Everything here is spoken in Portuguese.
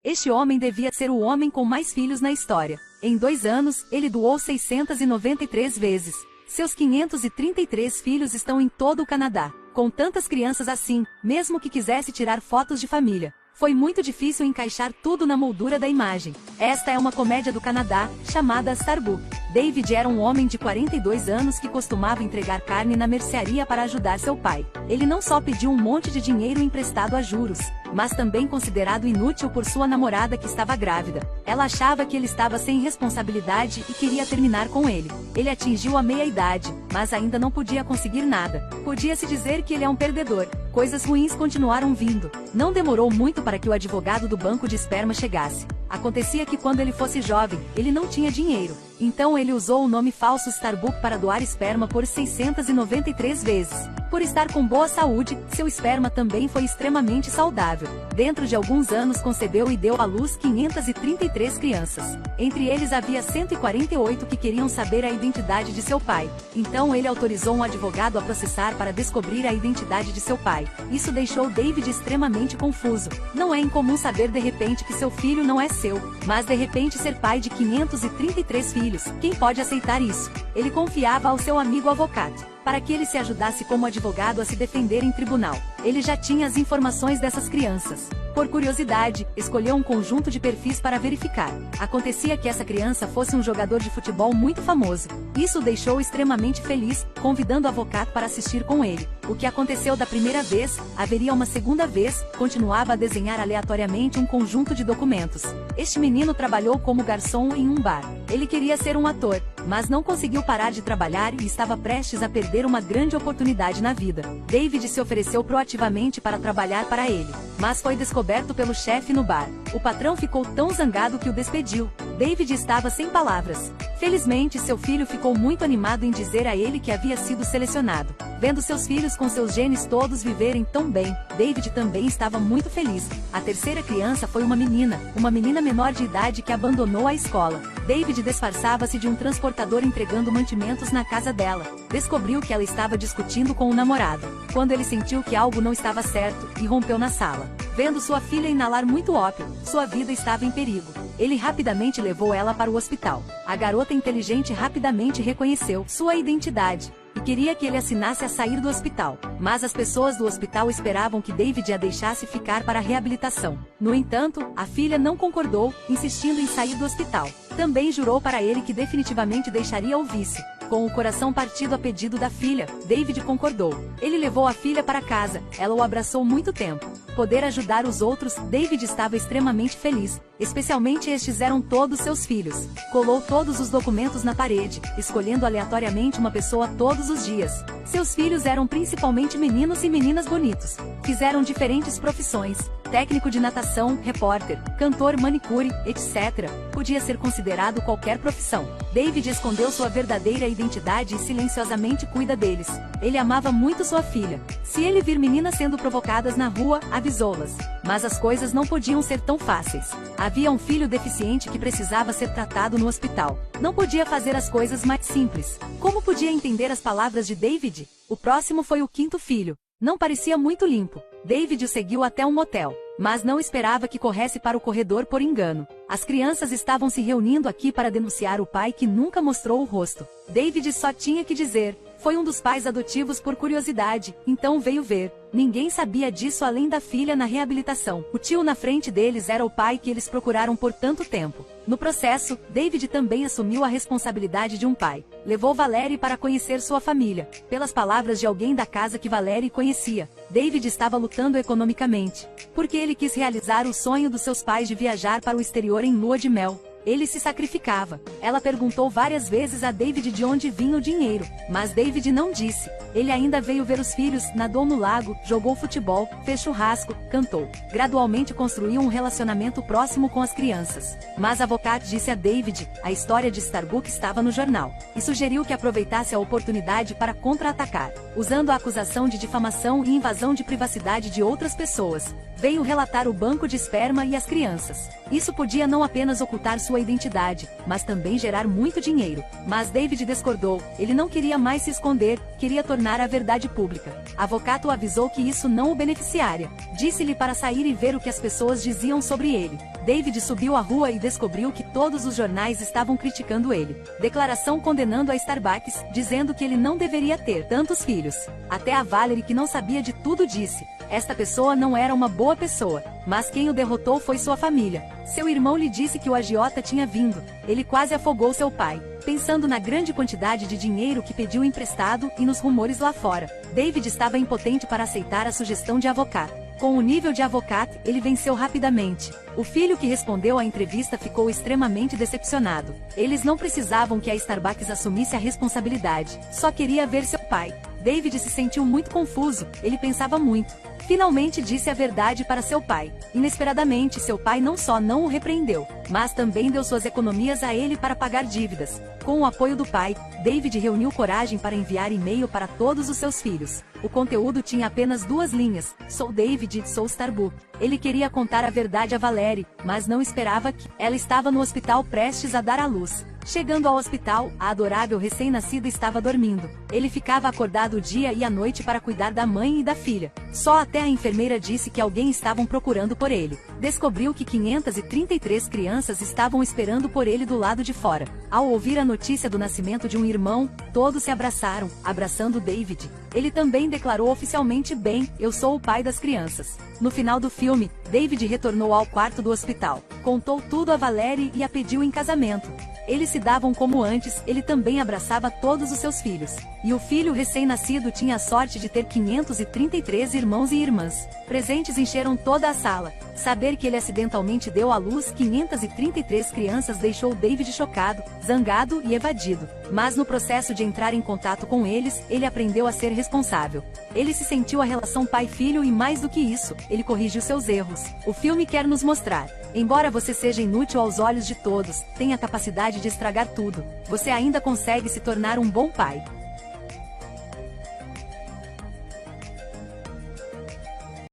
Este homem devia ser o homem com mais filhos na história. Em 2 anos, ele doou 693 vezes. Seus 533 filhos estão em todo o Canadá. Com tantas crianças assim, mesmo que quisesse tirar fotos de família, foi muito difícil encaixar tudo na moldura da imagem. Esta é uma comédia do Canadá, chamada Starbuck. David era um homem de 42 anos que costumava entregar carne na mercearia para ajudar seu pai. Ele não só pediu um monte de dinheiro emprestado a juros, mas também considerado inútil por sua namorada que estava grávida. Ela achava que ele estava sem responsabilidade e queria terminar com ele. Ele atingiu a meia-idade, mas ainda não podia conseguir nada. Podia-se dizer que ele é um perdedor. Coisas ruins continuaram vindo. Não demorou muito para que o advogado do banco de esperma chegasse. Acontecia que quando ele fosse jovem, ele não tinha dinheiro. Então ele usou o nome falso Starbuck para doar esperma por 693 vezes. Por estar com boa saúde, seu esperma também foi extremamente saudável. Dentro de alguns anos concebeu e deu à luz 533 crianças. Entre eles havia 148 que queriam saber a identidade de seu pai. Então ele autorizou um advogado a processar para descobrir a identidade de seu pai. Isso deixou David extremamente confuso. Não é incomum saber de repente que seu filho não é seu, mas de repente ser pai de 533 filhos. Quem pode aceitar isso? Ele confiava ao seu amigo advogado, para que ele se ajudasse como advogado a se defender em tribunal. Ele já tinha as informações dessas crianças. Por curiosidade, escolheu um conjunto de perfis para verificar. Acontecia que essa criança fosse um jogador de futebol muito famoso. Isso o deixou extremamente feliz, convidando o advogado para assistir com ele. O que aconteceu da primeira vez, haveria uma segunda vez, continuava a desenhar aleatoriamente um conjunto de documentos. Este menino trabalhou como garçom em um bar. Ele queria ser um ator, mas não conseguiu parar de trabalhar e estava prestes a perder uma grande oportunidade na vida. David se ofereceu proativamente para trabalhar para ele, mas foi descoberto pelo chefe no bar. O patrão ficou tão zangado que o despediu. David estava sem palavras. Felizmente, seu filho ficou muito animado em dizer a ele que havia sido selecionado. Vendo seus filhos com seus genes todos viverem tão bem, David também estava muito feliz. A terceira criança foi uma menina menor de idade que abandonou a escola. David disfarçava-se de um transportador entregando mantimentos na casa dela. Descobriu que ela estava discutindo com o namorado. Quando ele sentiu que algo não estava certo, irrompeu na sala. Vendo sua filha inalar muito ópio, sua vida estava em perigo. Ele rapidamente levou ela para o hospital. A garota inteligente rapidamente reconheceu sua identidade e queria que ele assinasse a sair do hospital. Mas as pessoas do hospital esperavam que David a deixasse ficar para a reabilitação. No entanto, a filha não concordou, insistindo em sair do hospital. Também jurou para ele que definitivamente deixaria o vício. Com o coração partido a pedido da filha, David concordou. Ele levou a filha para casa, ela o abraçou muito tempo. Poder ajudar os outros, David estava extremamente feliz, especialmente estes eram todos seus filhos. Colou todos os documentos na parede, escolhendo aleatoriamente uma pessoa todos os dias. Seus filhos eram principalmente meninos e meninas bonitos. Fizeram diferentes profissões: técnico de natação, repórter, cantor, manicure, etc. Podia ser considerado qualquer profissão. David escondeu sua verdadeira identidade e silenciosamente cuida deles. Ele amava muito sua filha. Se ele vir meninas sendo provocadas na rua, avisou-las. Mas as coisas não podiam ser tão fáceis. Havia um filho deficiente que precisava ser tratado no hospital. Não podia fazer as coisas mais simples. Como podia entender as palavras de David? O próximo foi o 5º filho. Não parecia muito limpo. David o seguiu até um motel, mas não esperava que corresse para o corredor por engano. As crianças estavam se reunindo aqui para denunciar o pai que nunca mostrou o rosto. David só tinha que dizer: foi um dos pais adotivos por curiosidade, então veio ver. Ninguém sabia disso além da filha na reabilitação. O tio na frente deles era o pai que eles procuraram por tanto tempo. No processo, David também assumiu a responsabilidade de um pai. Levou Valerie para conhecer sua família. Pelas palavras de alguém da casa que Valerie conhecia, David estava lutando economicamente, porque ele quis realizar o sonho dos seus pais de viajar para o exterior em lua de mel. Ele se sacrificava. Ela perguntou várias vezes a David de onde vinha o dinheiro, mas David não disse. Ele ainda veio ver os filhos, nadou no lago, jogou futebol, fez churrasco, cantou. Gradualmente construiu um relacionamento próximo com as crianças. Mas a advogada disse a David: a história de Starbuck estava no jornal, e sugeriu que aproveitasse a oportunidade para contra-atacar, usando a acusação de difamação e invasão de privacidade de outras pessoas. Veio relatar o banco de esperma e as crianças. Isso podia não apenas ocultar sua identidade, mas também gerar muito dinheiro. Mas David discordou. Ele não queria mais se esconder, queria tornar a verdade pública. A advogada avisou que isso não o beneficiaria. Disse-lhe para sair e ver o que as pessoas diziam sobre ele. David subiu a rua e descobriu que todos os jornais estavam criticando ele. Declaração condenando a Starbucks, dizendo que ele não deveria ter tantos filhos. Até a Valerie, que não sabia de tudo, disse: esta pessoa não era uma boa pessoa, mas quem o derrotou foi sua família. Seu irmão lhe disse que o agiota tinha vindo. Ele quase afogou seu pai, pensando na grande quantidade de dinheiro que pediu emprestado e nos rumores lá fora. David estava impotente para aceitar a sugestão de Avocat. Com o nível de Avocat, ele venceu rapidamente. O filho que respondeu à entrevista ficou extremamente decepcionado. Eles não precisavam que a Starbucks assumisse a responsabilidade, só queria ver seu pai. David se sentiu muito confuso, ele pensava muito. Finalmente disse a verdade para seu pai. Inesperadamente, seu pai não só não o repreendeu, mas também deu suas economias a ele para pagar dívidas. Com o apoio do pai, David reuniu coragem para enviar e-mail para todos os seus filhos. O conteúdo tinha apenas 2 linhas: sou David e sou Starbuck. Ele queria contar a verdade a Valerie, mas não esperava que ela estava no hospital prestes a dar à luz. Chegando ao hospital, a adorável recém-nascida estava dormindo. Ele ficava acordado o dia e a noite para cuidar da mãe e da filha. Só até a enfermeira disse que alguém estavam procurando por ele. Descobriu que 533 crianças estavam esperando por ele do lado de fora. Ao ouvir a notícia do nascimento de um irmão, todos se abraçaram, abraçando David. Ele também declarou oficialmente: bem, eu sou o pai das crianças. No final do filme, David retornou ao quarto do hospital, contou tudo a Valerie e a pediu em casamento. Eles se davam como antes, ele também abraçava todos os seus filhos. E o filho recém-nascido tinha a sorte de ter 533 irmãos e irmãs. Presentes encheram toda a sala. Saber que ele acidentalmente deu à luz 533 crianças deixou David chocado, zangado e evadido. Mas no processo de entrar em contato com eles, ele aprendeu a ser responsável. Ele se sentiu a relação pai-filho e, mais do que isso, ele corrigiu seus erros. O filme quer nos mostrar: embora você seja inútil aos olhos de todos, tenha a capacidade de estragar tudo, você ainda consegue se tornar um bom pai.